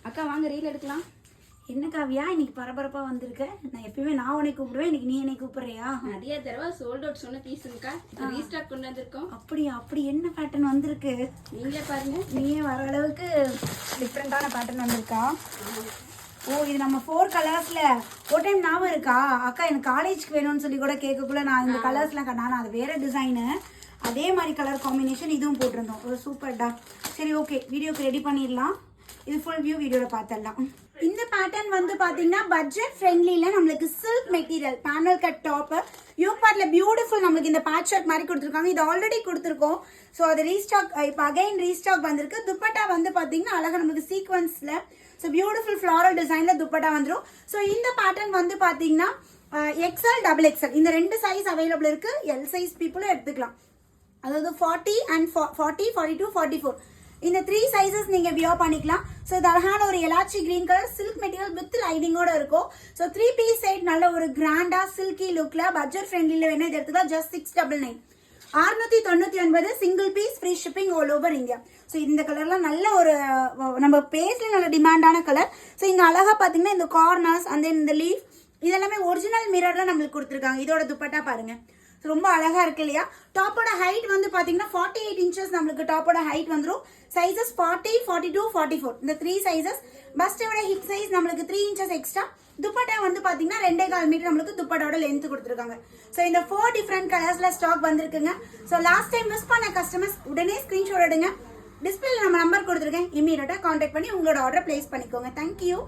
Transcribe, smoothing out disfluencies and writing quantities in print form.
அக்கா வாங்க ரீல் எடுக்கலாம். என்ன காவியா இன்னைக்கு பரபரப்பா வந்திருக்க? நான் எப்பயுமே நான் உன்னை கூப்பிடுவேன், இன்னைக்கு நீ என்னை கூப்பிடுறியா? நிறைய தடவை சோல்ட் அவுட் சொன்ன பீஸுங்கக்கா, ரீஸ்டாக் கொண்டு வந்திருக்கோம். அப்படியா? அப்படி என்ன பேட்டர்ன் வந்திருக்கு? நீங்களே பாருங்க. நீயே வர அளவுக்கு டிஃப்ரெண்டான பேட்டர்ன் வந்திருக்கா? ஓ, இது நம்ம 4 கலர்ஸ்ல ஒரு டைம் ஞாபகம் இருக்கா? அக்கா எனக்கு காலேஜ்க்கு வேணும்னு சொல்லி கூட கேட்கக்குள்ள நான் இந்த கலர்ஸ்லாம் நான் அது வேற டிசைனு, அதே மாதிரி கலர் காம்பினேஷன் இதுவும் போட்டிருந்தோம். ஒரு சூப்பர்டா. சரி ஓகே, வீடியோக்கு ரெடி பண்ணிடலாம். இது ஃபுல் வியூ வீடியோல பார்த்துடலாம். இந்த பேட்டர்ன் வந்து பாத்தீங்கன்னா பட்ஜெட் ஃப்ரெண்ட்லில நம்மளுக்கு silk material panel cut top yoke பார்ட்ல பியூட்டிஃபுல் நம்மளுக்கு இந்த பேட்ச் ஒர்க் மாதிரி கொடுத்துருக்காங்க. இது ஆல்ரெடி கொடுத்துருக்கோம். ஸோ அது ரீஸ்டாக், இப்போ அகைன் ரீஸ்டாக் வந்திருக்கு. துப்பட்டா வந்து பாத்தீங்கன்னா அழகா நமக்கு சீக்வன்ஸ்ல ஸோ பியூட்டிஃபுல் ஃப்ளாரல் டிசைன்ல துப்பட்டா வந்துடும். ஸோ இந்த பேட்டர்ன் வந்து பாத்தீங்கன்னா XL XXL இந்த 2 சைஸ் அவைலபிள் இருக்கு. எல் சைஸ் பீப்புளும் எடுத்துக்கலாம். அதாவது 40 and 40, 42, 44 இந்த 3 சைஸஸ் நீங்க வியர் பண்ணிக்கலாம். ஸோ இது அழகான ஒரு elaichi green colour silk material with லைனிங்கோட இருக்கும். ஸோ 3 பீஸ் செட் நல்ல ஒரு கிராண்டா சில்கி லுக்ல பட்ஜெட் ஃப்ரெண்ட்லில வேணும். இது எடுத்துக்கலாம். Just 699 699 single piece free shipping all over India. So இந்த கலர்லாம் நல்ல ஒரு நம்ம பேஸ்ல நல்ல டிமாண்டான கலர். ஸோ இங்க அழகா பாத்தீங்கன்னா இந்த கார்னர்ஸ் அந்த இந்த லீஃப் இதெல்லாமே ஒரிஜினல் மிரர்ல நம்மளுக்கு கொடுத்துருக்காங்க. இதோட துப்பட்டா பாருங்க, ரொம்ப அழகா இருக்கு இல்லையா? டாப்போட ஹைட் வந்து பாத்தீங்கன்னா 48 இன்ச்சஸ் நம்மளுக்கு டாப்போட ஹைட் வந்துடும். சைசஸ் 40, 42, 44 இந்த 3 சைசஸ். பஸ்டோட ஹிப் சைஸ் நம்மளுக்கு 3 இன்ச்சஸ் எக்ஸ்ட்ரா. துப்பட்டா வந்து பாத்தீங்கன்னா 2.25 மீட்டர் நம்மளுக்கு துப்பட்டாவோட லென்த் கொடுத்துருக்காங்க. ஸோ இந்த 4 டிஃப்ரெண்ட் கலர்ஸ்ல ஸ்டாக் வந்திருக்குங்க. ஸோ லாஸ்ட் டைம் மிஸ் பண்ண கஸ்டமர்ஸ் உடனே ஸ்கிரீன்ஷாட் எடுங்க. டிஸ்பிளேல நம்ம நம்பர் கொடுத்துருக்கேன். இமீடியட்டா கான்டாக்ட் பண்ணி உங்களோட ஆர்டர் பிளேஸ் பண்ணிக்கோங்க. தேங்க்யூ.